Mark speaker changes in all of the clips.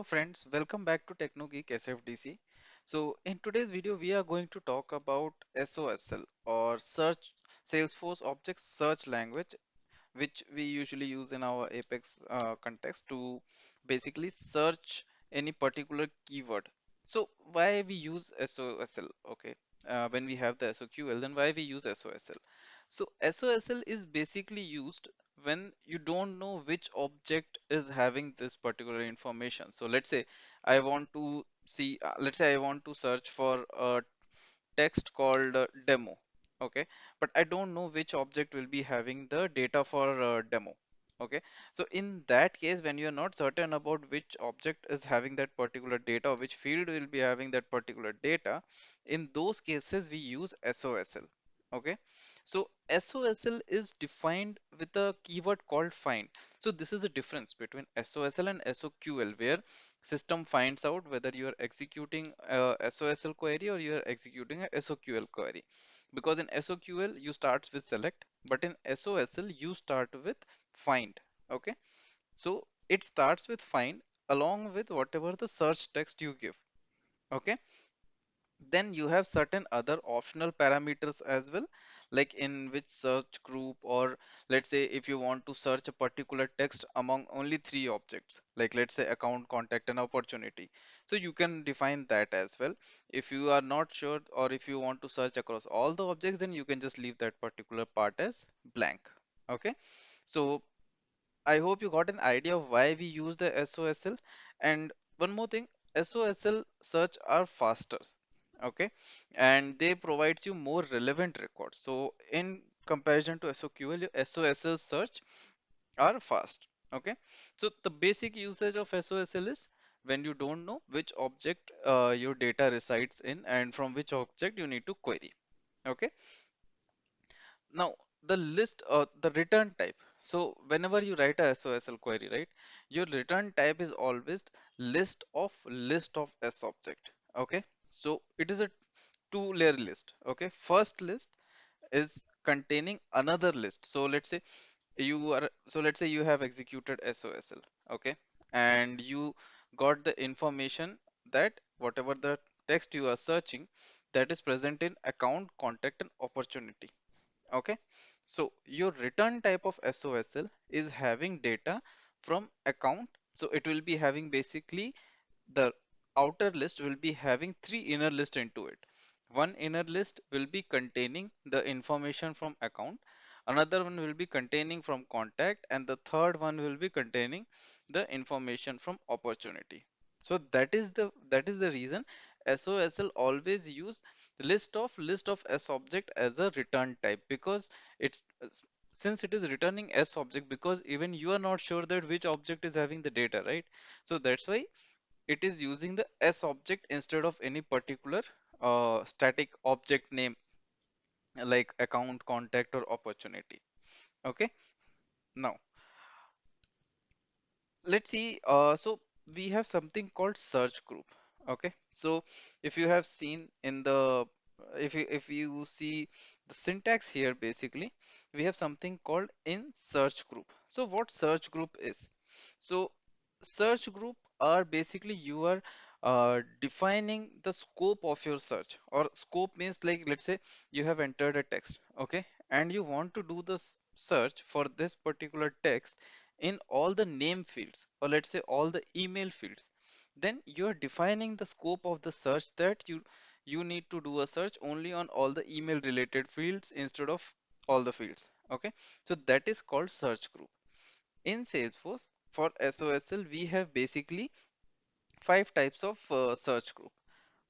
Speaker 1: Hello friends, welcome back to TechnoGeek SFDC. So in today's video we are going to talk about SOSL or Search Salesforce Object Search Language, which we usually use in our Apex context to basically search any particular keyword. So why we use SOSL? Okay, when we have the SOQL, then why we use SOSL? So SOSL is basically used when you don't know which object is having this particular information. So let's say I want to see, let's say I want to search for a text called demo. Okay, but I don't know which object will be having the data for demo. Okay, so in that case, when you are not certain about which object is having that particular data or which field will be having that particular data, in those cases we use SOSL. Okay, so SOSL is defined with a keyword called find. So this is a difference between SOSL and SOQL, where system finds out whether you are executing a SOSL query or you are executing a SOQL query. Because in SOQL you start with select, but in SOSL you start with find. Okay, so it starts with find along with whatever the search text you give. Okay, then you have certain other optional parameters as well, like in which search group, or let's say if you want to search a particular text among only three objects, like let's say account, contact and opportunity, so you can define that as well. If you are not sure or if you want to search across all the objects, then you can just leave that particular part as blank. Okay, so I hope you got an idea of why we use the SOSL. And one more thing, SOSL search are faster. Okay, and they provide you more relevant records. So in comparison to SOQL, your SOSL search are fast. Okay, so the basic usage of SOSL is when you don't know which object your data resides in and from which object you need to query. Okay, now, the list or the return type. So, whenever you write a SOSL query, right, your return type is always list of S object. Okay, so it is a two-layer list. Okay, first list is containing another list. So let's say you have executed SOSL. Okay, and you got the information that whatever the text you are searching, that is present in account, contact, and opportunity. Okay, so your return type of SOSL is having data from account. So it will be having basically the outer list will be having three inner list into it. One inner list will be containing the information from account, another one will be containing from contact, and the third one will be containing the information from opportunity. So that is the reason SOSL always use list of S object as a return type, because it's since it is returning S object, because even you are not sure that which object is having the data, right? So that's why it is using the S object instead of any particular static object name like account, contact, or opportunity. Okay, now let's see. So we have something called search group. Okay, so if you have seen in the if you see the syntax here, basically we have something called in search group. So what search group is? So search group are basically you are defining the scope of your search, or scope means like let's say you have entered a text, okay, and you want to do the search for this particular text in all the name fields, or let's say all the email fields, then you're defining the scope of the search that you need to do a search only on all the email related fields instead of all the fields. Okay, so that is called search group. In Salesforce for SOSL we have basically five types of search group.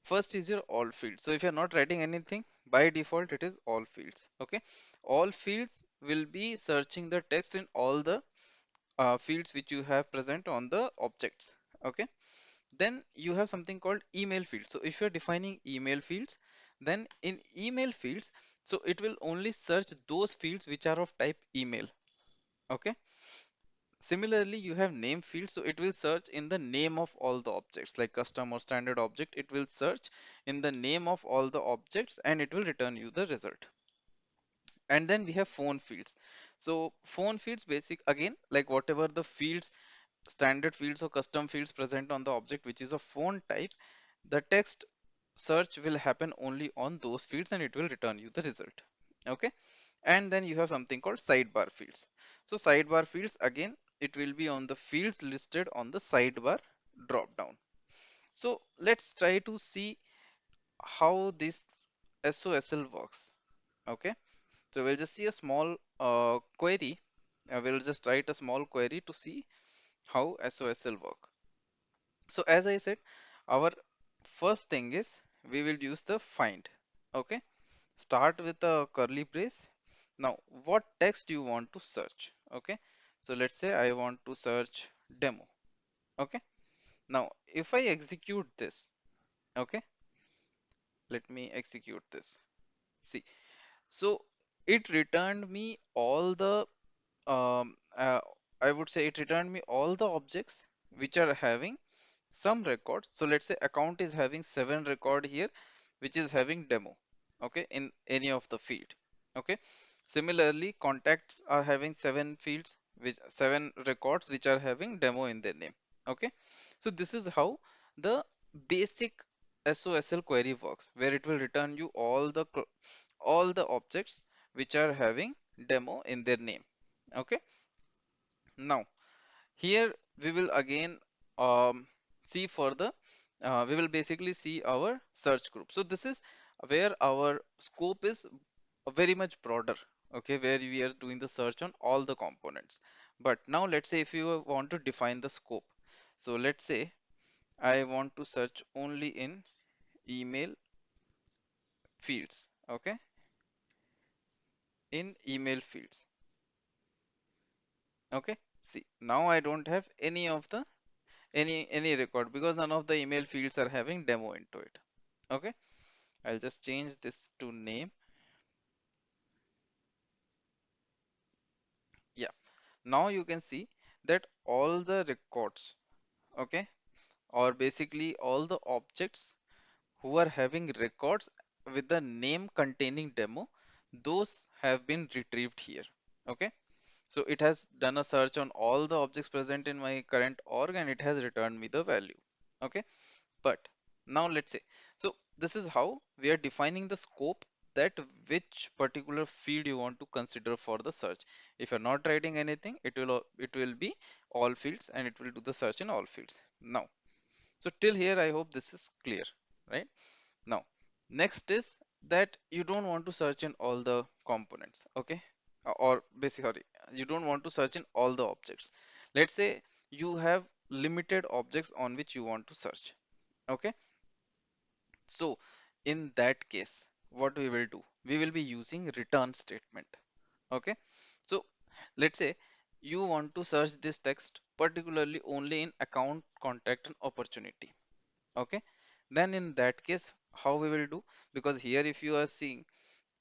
Speaker 1: First is your all fields. So if you're not writing anything, by default it is all fields. Okay, all fields will be searching the text in all the fields which you have present on the objects. Okay, then you have something called email field. So if you're defining email fields, then in email fields, so it will only search those fields which are of type email. Okay, similarly you have name field, so it will search in the name of all the objects, like custom or standard object, it will search in the name of all the objects and it will return you the result. And then we have phone fields. So phone fields basic again, like whatever the fields standard fields or custom fields present on the object which is a font type, the text search will happen only on those fields and it will return you the result. Okay. And then you have something called sidebar fields. So sidebar fields, again, it will be on the fields listed on the sidebar drop down. So let's try to see how this SOSL works. Okay. So we'll just see a small query. We'll just write a small query to see how SOSL work. So as I said, our first thing is we will use the find. Okay. Start with a curly brace. Now, what text you want to search? Okay. So let's say I want to search demo. Okay. Now, if I execute this, okay, let me execute this. See, so it returned me all the I would say it returned me all the objects which are having some records. So let's say account is having 7 record here, which is having demo, okay, in any of the field. Okay. Similarly, contacts are having 7 fields, which 7 records which are having demo in their name. Okay. So this is how the basic SOSL query works, where it will return you all the objects which are having demo in their name. Okay. Now here we will again see further. We will basically see our search group. So this is where our scope is very much broader. Okay, where we are doing the search on all the components. But now let's say if you want to define the scope. So let's say I want to search only in email fields. Okay, in email fields. Okay, see now I don't have any of the any record because none of the email fields are having demo into it. Okay, I'll just change this to name. Yeah, now you can see that all the records, okay, or basically all the objects who are having records with the name containing demo, those have been retrieved here. Okay, so it has done a search on all the objects present in my current org and it has returned me the value. Okay. But now let's say, so this is how we are defining the scope, that which particular field you want to consider for the search. If you're not writing anything, it will be all fields and it will do the search in all fields. Now, so till here, I hope this is clear, right? Now, next is that you don't want to search in all the components, okay? Or basically, you don't want to search in all the objects. Let's say you have limited objects on which you want to search. Okay, so in that case, what we will do? We will be using return statement. Okay, so let's say you want to search this text particularly only in account, contact, and opportunity. Okay, then in that case, how we will do? Because here, if you are seeing,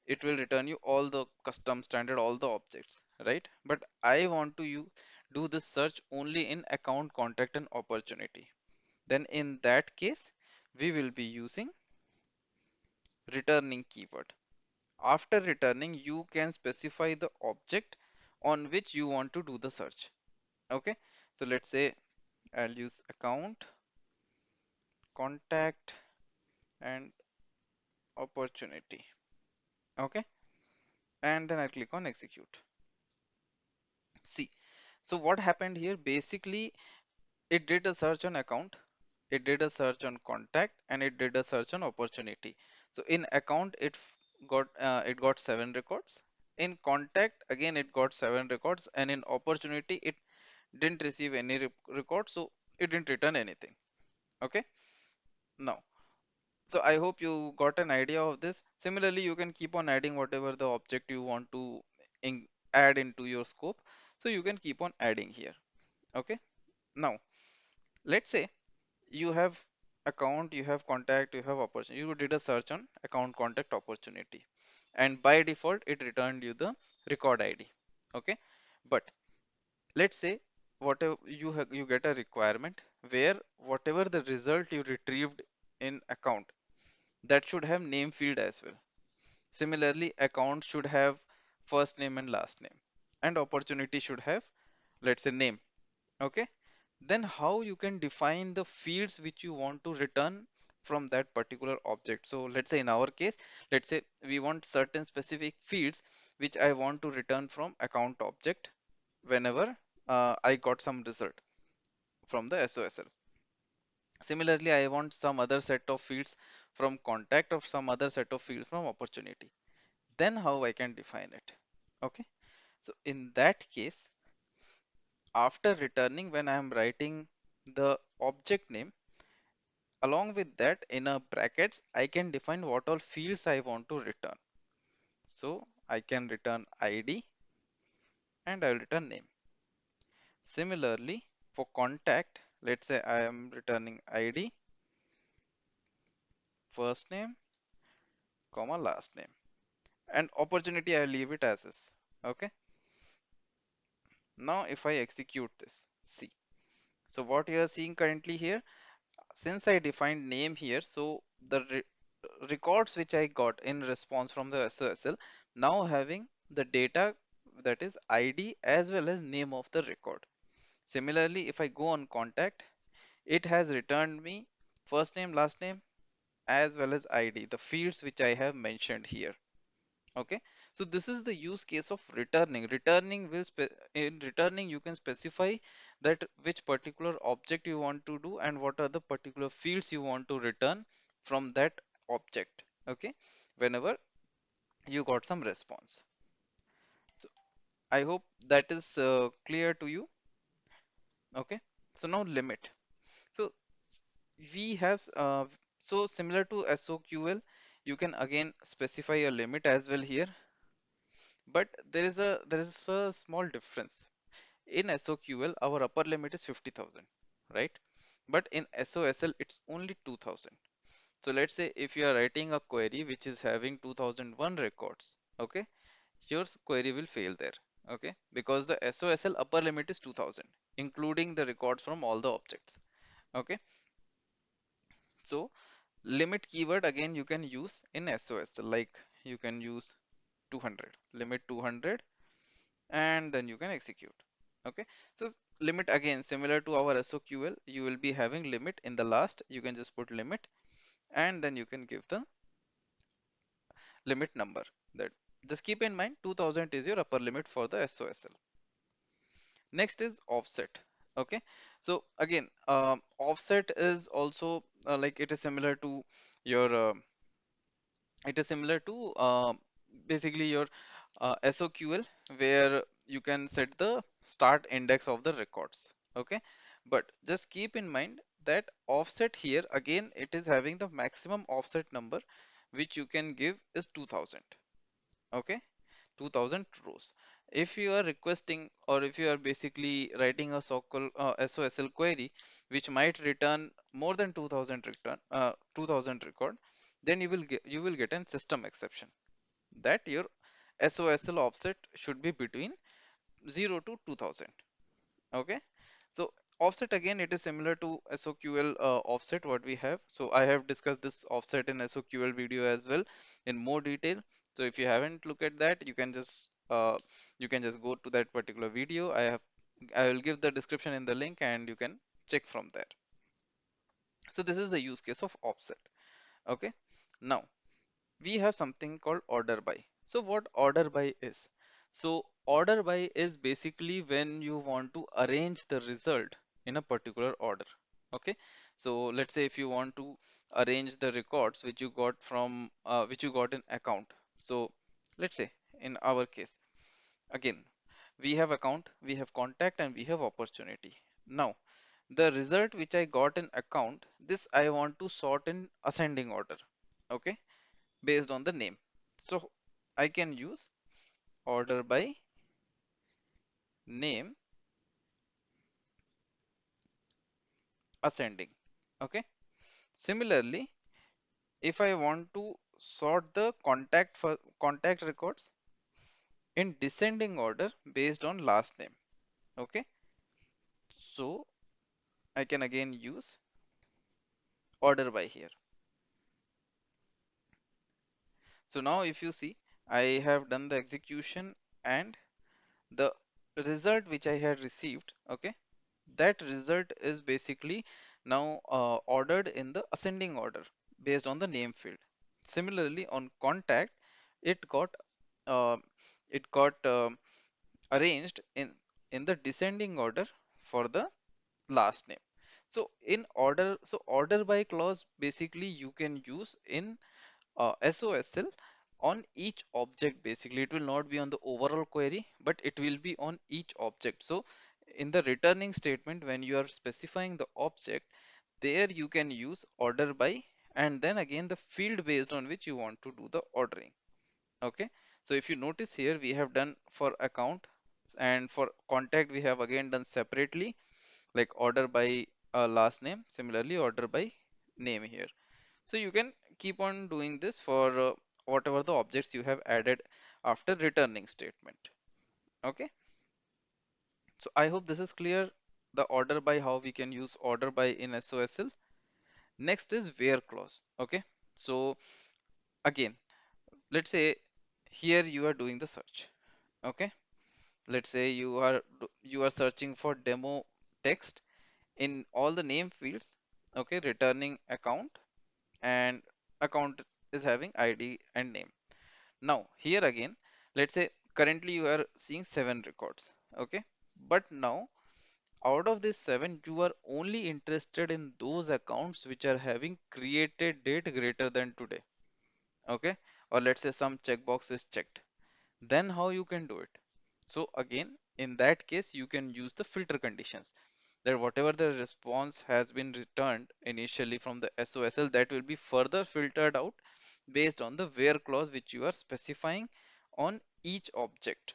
Speaker 1: it will return you all the custom standard, all the objects, right? But I want to you do this search only in account, contact, and opportunity. Then in that case, we will be using returning keyword. After returning, you can specify the object on which you want to do the search. Okay, so let's say I'll use account, contact, and opportunity. Okay, and then I click on execute. See, so what happened here? Basically, it did a search on account, it did a search on contact, and it did a search on opportunity. So in account, it got 7 records. In contact, again it got 7 records, and in opportunity, it didn't receive any record, so it didn't return anything. Okay, now, so I hope you got an idea of this. Similarly, you can keep on adding whatever the object you want to in add into your scope, so you can keep on adding here. Okay, now let's say you have account, you have contact, you have opportunity. You did a search on account, contact, opportunity, and by default it returned you the record ID. Okay, but let's say whatever you get a requirement where whatever the result you retrieved in account, that should have name field as well. Similarly, account should have first name and last name, and opportunity should have, let's say, name. Okay, then how you can define the fields which you want to return from that particular object. So let's say in our case, let's say we want certain specific fields which I want to return from account object whenever I got some result from the SOSL. Similarly, I want some other set of fields from contact or some other set of fields from opportunity. Then how I can define it? Okay. So in that case, after returning, when I am writing the object name, along with that in a brackets, I can define what all fields I want to return. So I can return ID and I will return name. Similarly, for contact, let's say I am returning ID, first name, comma, last name. And opportunity, I leave it as is. Okay. Now if I execute this, see. So what you are seeing currently here, since I defined name here, so the records which I got in response from the SOSL now having the data, that is ID as well as name of the record. Similarly, if I go on contact, it has returned me first name, last name as well as ID, the fields which I have mentioned here. Okay, so this is the use case of returning. In returning you can specify that which particular object you want to do and what are the particular fields you want to return from that object. Okay, whenever you got some response. So I hope that is clear to you. Okay, so now limit. So we have so similar to SOQL, you can again specify a limit as well here, but there is a small difference. In SOQL, our upper limit is 50,000, right? But in SOSL, it's only 2,000. So let's say if you are writing a query which is having 2001 records, okay, your query will fail there, okay, because the SOSL upper limit is 2000, including the records from all the objects, okay. So limit keyword again you can use in SOSL, like you can use 200, limit 200, and then you can execute. Okay, so limit again similar to our SOQL, you will be having limit in the last, you can just put limit and then you can give the limit number. That, just keep in mind 2000 is your upper limit for the SOSL. Next is offset. Okay, so again offset is also like it is similar to your it is similar to basically your SOQL, where you can set the start index of the records. Okay, but just keep in mind that offset here again it is having the maximum offset number which you can give is 2000. Okay, 2000 rows. If you are requesting or if you are basically writing a SOSL query which might return more than 2000 record, then you will get a system exception that your SOSL offset should be between 0 to 2000. Okay, so offset again it is similar to SOQL offset what we have. So I have discussed this offset in SOQL video as well in more detail. So if you haven't looked at that, you can just go to that particular video. I will give the description in the link and you can check from there. So this is the use case of offset. Okay, now we have something called order by. So what order by is? So order by is basically when you want to arrange the result in a particular order. Okay. So let's say if you want to arrange the records which you got in account. So let's say in our case, again, we have account, we have contact, and we have opportunity. Now, the result which I got in account, this I want to sort in ascending order. Okay, based on the name. So I can use order by name ascending. Okay. Similarly, if I want to sort the contact records in descending order based on last name. Okay. So I can again use order by here. So now if you see, I have done the execution and the result which I had received. Okay. that result is basically now ordered in the ascending order based on the name field. Similarly, on contact, it got uh, it got arranged in the descending order for the last name. So in order, so order by clause basically you can use in SOSL on each object. Basically it will not be on the overall query, but it will be on each object. So in the returning statement, when you are specifying the object, there you can use order by, and then again the field based on which you want to do the ordering. Okay, so if you notice here, we have done for account, and for contact we have again done separately, like order by last name, similarly order by name here. So you can keep on doing this for whatever the objects you have added after returning statement. Okay, so I hope this is clear, the order by, how we can use order by in SOSL. Next is where clause. Okay, so again, let's say here you are doing the search. Okay, let's say you are searching for demo text in all the name fields. Okay, returning account, and account is having ID and name. Now here again, let's say currently you are seeing 7 records. Okay, but now out of these 7, you are only interested in those accounts which are having created date greater than today. Okay, or let's say some checkbox is checked. Then how you can do it? So again, in that case you can use the filter conditions, that whatever the response has been returned initially from the SOSL, that will be further filtered out based on the where clause which you are specifying on each object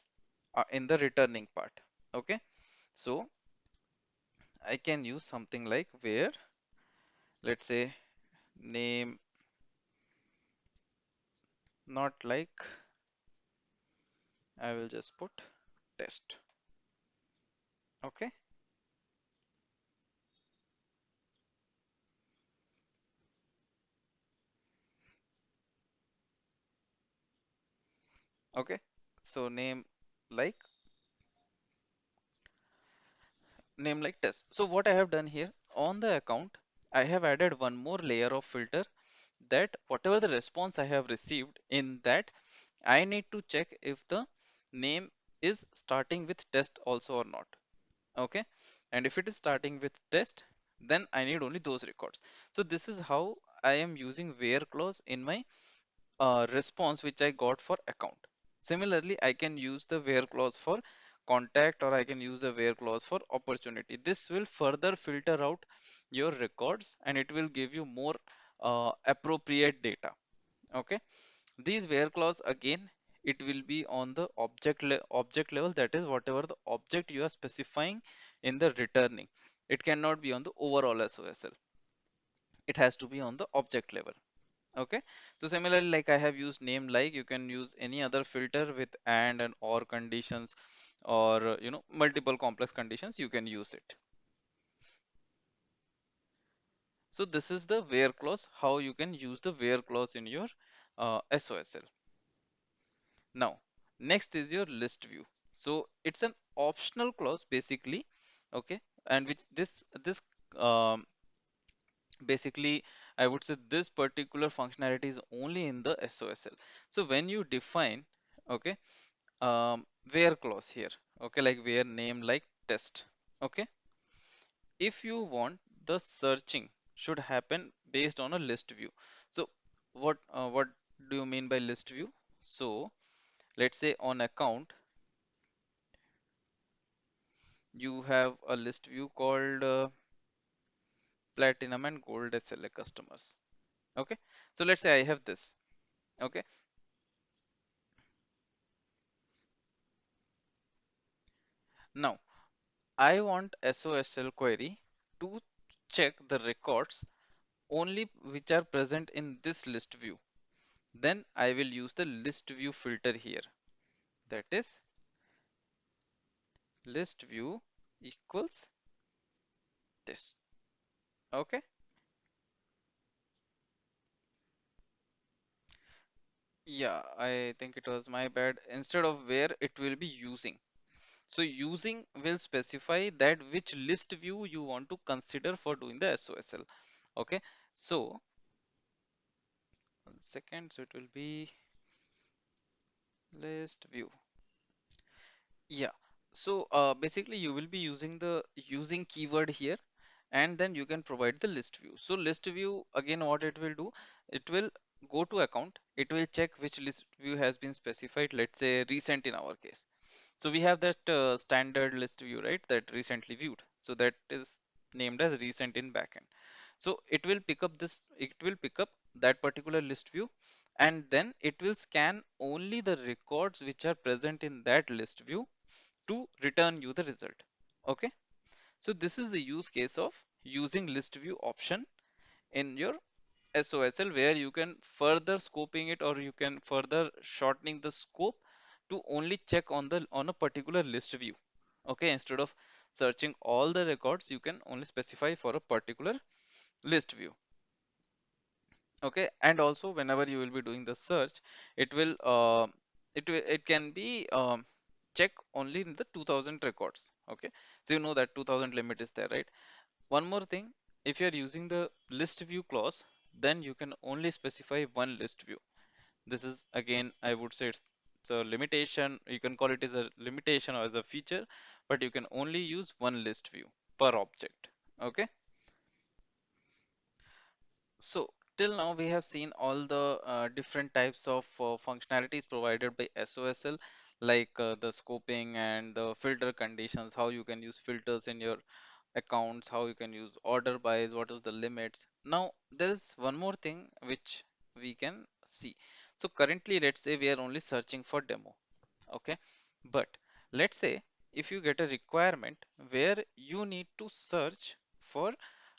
Speaker 1: in the returning part. Okay, so I can use something like where, let's say name, not like, I will just put test. Okay, okay, so like name like test. So what I have done here on the account, I have added one more layer of filter, that whatever the response I have received in that, I need to check if the name is starting with test also or not. Okay, and if it is starting with test, then I need only those records. So this is how I am using where clause in my response which I got for account. Similarly, I can use the where clause for contact, or I can use the where clause for opportunity. This will further filter out your records and it will give you more appropriate data. Okay, these where clause again, it will be on the object level, that is whatever the object you are specifying in the returning. It cannot be on the overall SOSL. It has to be on the object level. Okay, so similarly, like I have used name like, you can use any other filter with and or conditions, or multiple complex conditions, you can use it. So this is the where clause, how you can use the where clause in your SOSL. Now, next is your list view. So it's an optional clause basically, okay, and which this um, basically, I would say this particular functionality is only in the SOSL. So when you define, okay, where clause here, okay, like where name like test, okay, if you want the searching should happen based on a list view. So what do you mean by list view? So let's say on account, you have a list view called platinum and gold SLA customers. Okay, so let's say I have this. Okay, now I want SOSL query to check the records only which are present in this list view. Then I will use the list view filter here. That is list view equals this. Okay. Yeah, I think it was my bad. Instead of where, it will be using. So using will specify that which list view you want to consider for doing the SOSL. Okay, so 1 second, so it will be list view. Yeah. So basically you will be using the using keyword here, and then you can provide the list view. So list view, again, what it will do, it will go to account, it will check which list view has been specified, let's say recent in our case. So we have that standard list view, right? That recently viewed. So that is named as recent in backend. So it will pick up that particular list view, and then it will scan only the records which are present in that list view to return you the result. Okay. So this is the use case of using list view option in your SOSL, where you can further scoping it, or you can further shortening the scope to only check on the on a particular list view. Okay, instead of searching all the records, you can only specify for a particular list view. Okay, and also whenever you will be doing the search, it will it can be check only in the 2000 records. Okay, so you know that 2000 limit is there, right? One more thing, if you are using the list view clause, then you can only specify one list view. This is again, I would say it's a limitation. You can call it as a limitation or as a feature, but you can only use one list view per object. Okay. So till now we have seen all the different types of functionalities provided by SOSL, like the scoping and the filter conditions, how you can use filters in your accounts, how you can use order bys, what is the limits. Now there is one more thing which we can see. So currently, let's say we are only searching for demo. Okay, but let's say if you get a requirement where you need to search for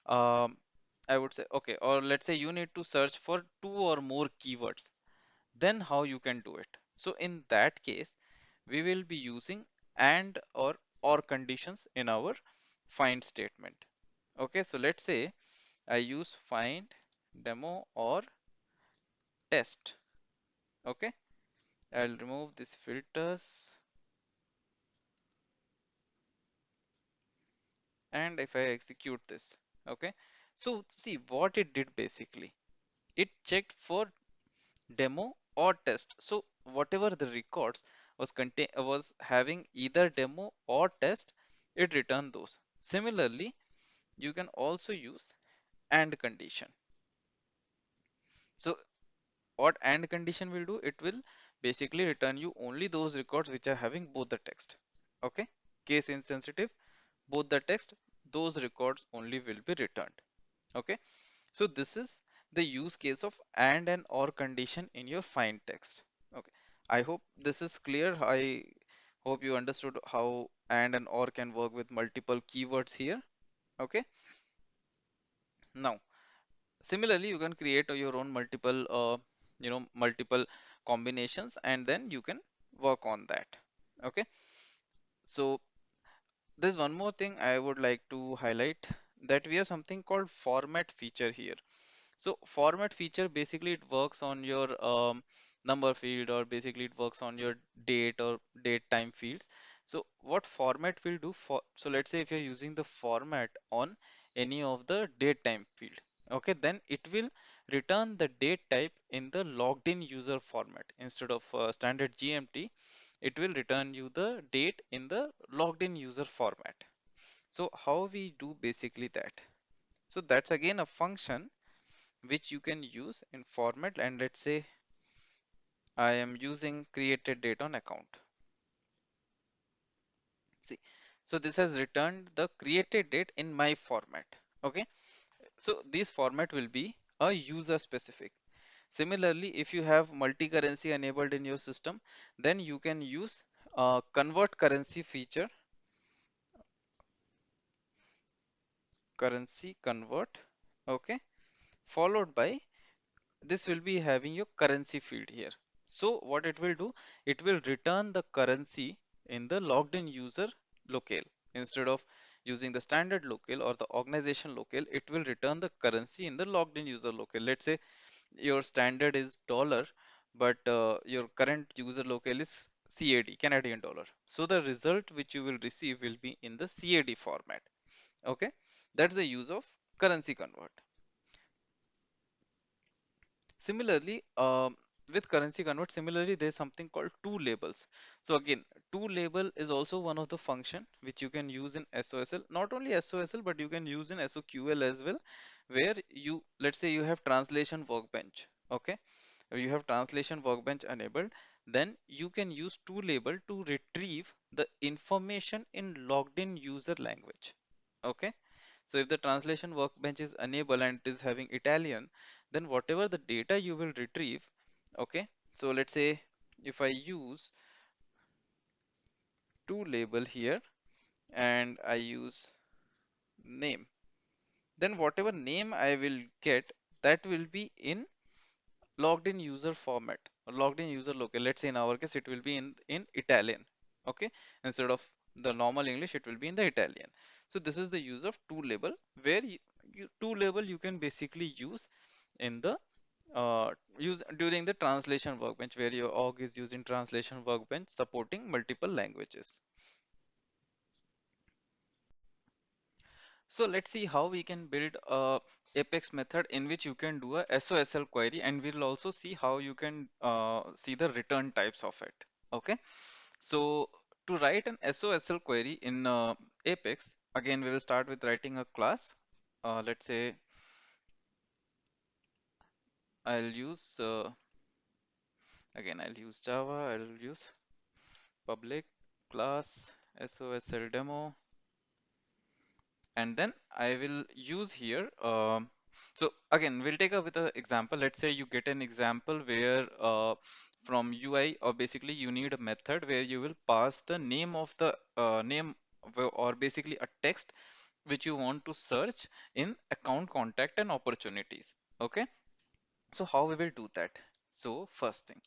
Speaker 1: um, I would say, okay, or let's say you need to search for two or more keywords, then how you can do it? So in that case, we will be using and or conditions in our find statement. Okay, so let's say I use find demo or test. Okay, I'll remove these filters, and if I execute this, okay, so see what it did basically. It checked for demo or test. So whatever the records was having either demo or test, it returned those. Similarly, you can also use and condition. So what and condition will do, it will basically return you only those records which are having both the text. Okay, case insensitive, both the text, those records only will be returned. Okay, so this is the use case of and or condition in your find text. Okay, I hope this is clear. I hope you understood how and or can work with multiple keywords here. Okay, now similarly you can create your own multiple multiple combinations, and then you can work on that. Okay, so there's one more thing I would like to highlight, that we have something called format feature here. So format feature, basically it works on your number field, or basically it works on your date or date time fields. So what format will do for, so let's say if you're using the format on any of the date time field, okay, then it will return the date type in the logged in user format. Instead of standard GMT, it will return you the date in the logged in user format. So how we do basically that? So that's again a function which you can use in format, and let's say I am using created date on account. See, so this has returned the created date in my format. Okay, so this format will be a user specific. Similarly, if you have multi-currency enabled in your system, then you can use convert currency feature, currency convert, okay, followed by this will be having your currency field here. So what it will do, it will return the currency in the logged in user locale. Instead of using the standard locale or the organization locale, it will return the currency in the logged in user locale. Let's say your standard is dollar, but your current user locale is CAD, Canadian dollar. So the result which you will receive will be in the CAD format. Okay, that's the use of currency convert. Similarly, with currency convert, similarly there's something called to labels. So again, to label is also one of the function which you can use in SOSL. Not only SOSL, but you can use in SOQL as well, where you, let's say you have translation workbench. Okay, you have translation workbench enabled, then you can use to label to retrieve the information in logged in user language. Okay, so if the translation workbench is enabled and it is having Italian, then whatever the data you will retrieve, okay, so let's say if I use to label here and I use name, then whatever name I will get, that will be in logged in user format or logged in user local. Let's say in our case it will be in Italian. Okay, instead of the normal English, it will be in the Italian. So this is the use of to label, where to label you can basically use in the use during the translation workbench, where your org is using translation workbench supporting multiple languages. So let's see how we can build a Apex method in which you can do a SOSL query, and we'll also see how you can see the return types of it. Okay, so to write an SOSL query in Apex, again we will start with writing a class. Let's say I'll use again I'll use Java. I'll use public class SOSL demo, and then I will use here. So again, we'll take a with an example. Let's say you get an example where from UI, or basically you need a method where you will pass the name of the or basically a text which you want to search in account, contact, and opportunities. Okay, so how we will do that? So first thing,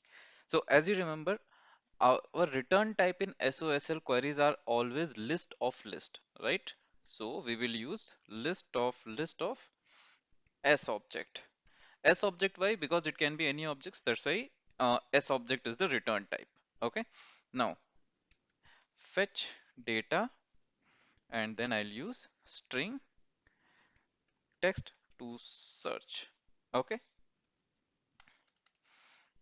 Speaker 1: so as you remember, our return type in SOSL queries are always list of list, right? So we will use list of S object. S object, why? Because it can be any objects. That's why S object is the return type. Okay. Now fetch data, and then I'll use string text to search. Okay.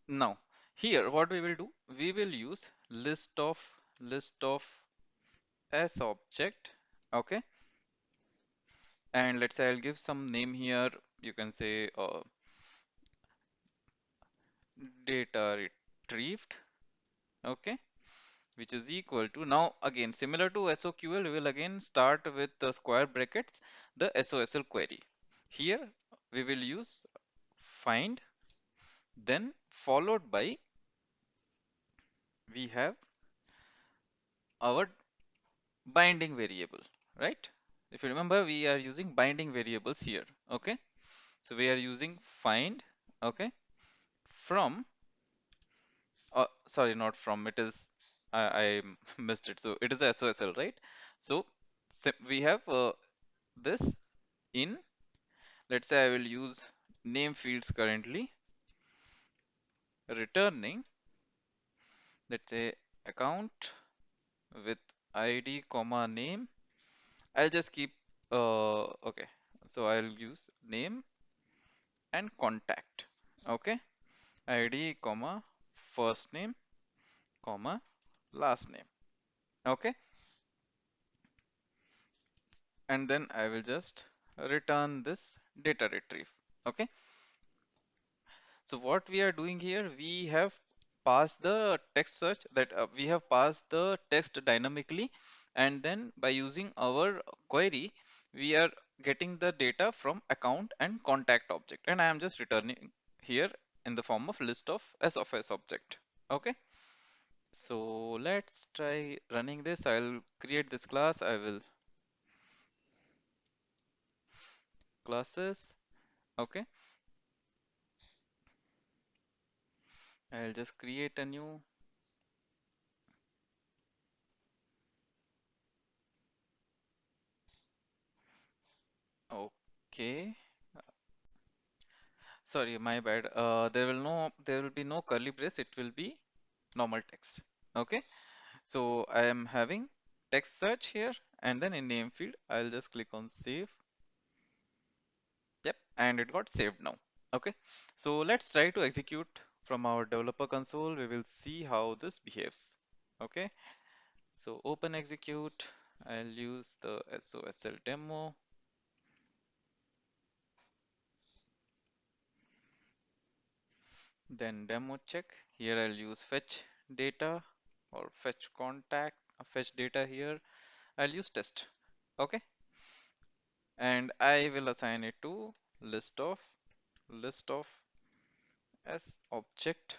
Speaker 1: Now here what we will do? We will use list of S object. Okay, and let's say I'll give some name here. You can say data retrieved, okay, which is equal to, now again similar to SOQL, we will again start with the square brackets, the SOSL query. Here we will use find, then followed by we have our binding variable, right? If you remember, we are using binding variables here, okay? So we are using find, okay, from sorry, not from, it is, I missed it. So it is a SOSL, right? So we have this in, let's say I will use name fields currently, returning, let's say account with ID, comma name. I'll just keep, okay. So I'll use name and contact, okay? ID, comma first name, comma last name, okay? And then I will just return this data retrieve. Okay, so what we are doing here, we have passed the text search, that we have passed the text dynamically, and then by using our query we are getting the data from account and contact object, and I am just returning here in the form of list of S object. Okay, so let's try running this. I'll create this class. I will classes. Okay, I'll just create a new. Okay, sorry, my bad. There will be no curly brace. It will be normal text. Okay, so I am having text search here, and then in name field, I'll just click on save. Yep, and it got saved now. Okay, so let's try to execute from our developer console. We will see how this behaves. Okay, so open execute. I'll use the SOSL demo. Then demo check. Here I'll use fetch data or fetch contact, fetch data here. I'll use test. Okay, and I will assign it to list of as object.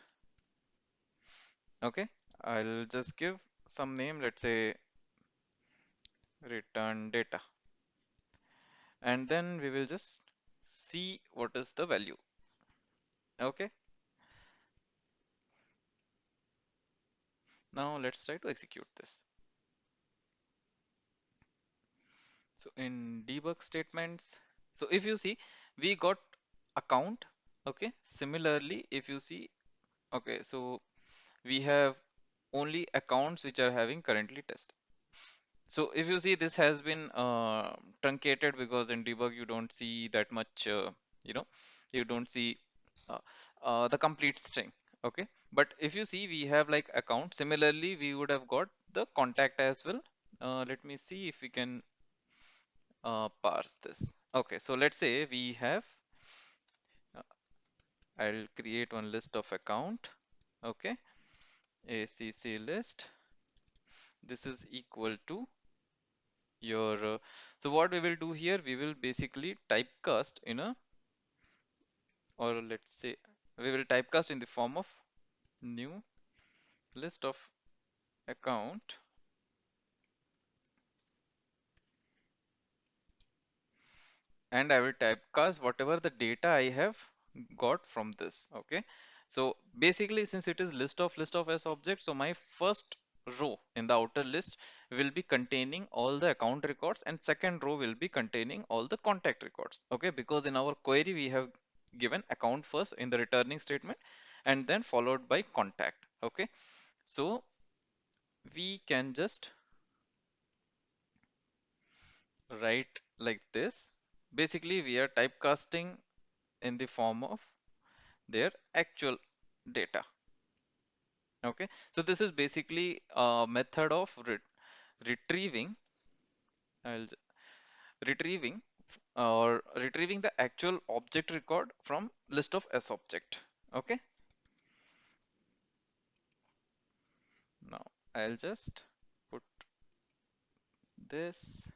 Speaker 1: Okay, I'll just give some name, let's say return data, and then we will just see what is the value. Okay, now let's try to execute this. So in debug statements, so if you see, we got account. Okay, similarly, if you see, okay, so we have only accounts which are having currently test. So if you see, this has been truncated because in debug you don't see that much, you know, you don't see uh, the complete string. Okay, but if you see, we have like account. Similarly, we would have got the contact as well. Let me see if we can parse this. Okay, so let's say we have, uh, I'll create one list of account. Okay, ACC list. This is equal to your so what we will do here, we will basically typecast in a, or let's say we will typecast in the form of new list of account, and I will typecast whatever the data I have got from this. Okay, so basically since it is list of as object, so my first row in the outer list will be containing all the account records, and second row will be containing all the contact records. Okay, because in our query we have given account first in the returning statement and then followed by contact. Okay, so we can just write like this. Basically we are typecasting in the form of their actual data. Okay, so this is basically a method of retrieving, I'll j- retrieving or retrieving the actual object record from list of S object. Okay, now I'll just put this,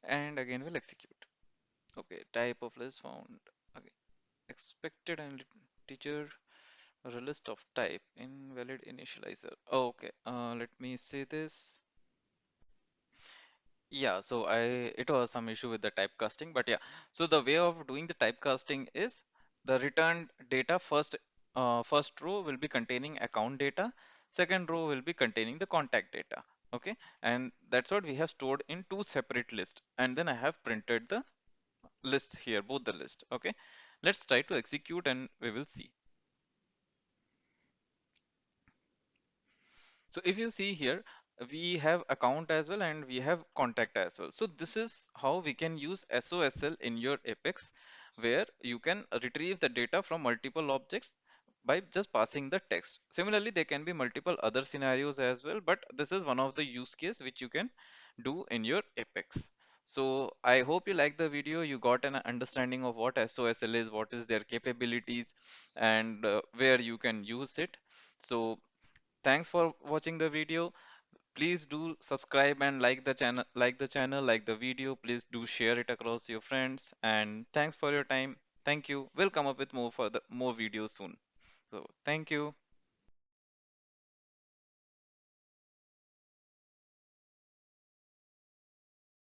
Speaker 1: and again we'll execute. Okay, type of list found. Okay, expected and teacher or a list of type invalid initializer. Okay, let me say this. Yeah, so it was some issue with the typecasting, but yeah. So the way of doing the typecasting is the returned data first row will be containing account data, second row will be containing the contact data. Okay, and that's what we have stored in two separate lists, and then I have printed the list here, both the list. Okay, let's try to execute and we will see. So if you see here, we have account as well and we have contact as well. So this is how we can use SOSL in your Apex, where you can retrieve the data from multiple objects by just passing the text. Similarly, there can be multiple other scenarios as well, but this is one of the use case which you can do in your Apex. So I hope you like the video, you got an understanding of what SOSL is, what is their capabilities, and where you can use it. So thanks for watching the video. Please do subscribe and like the video. Please do share it across your friends. And thanks for your time. Thank you. We'll come up with more videos soon. So thank you.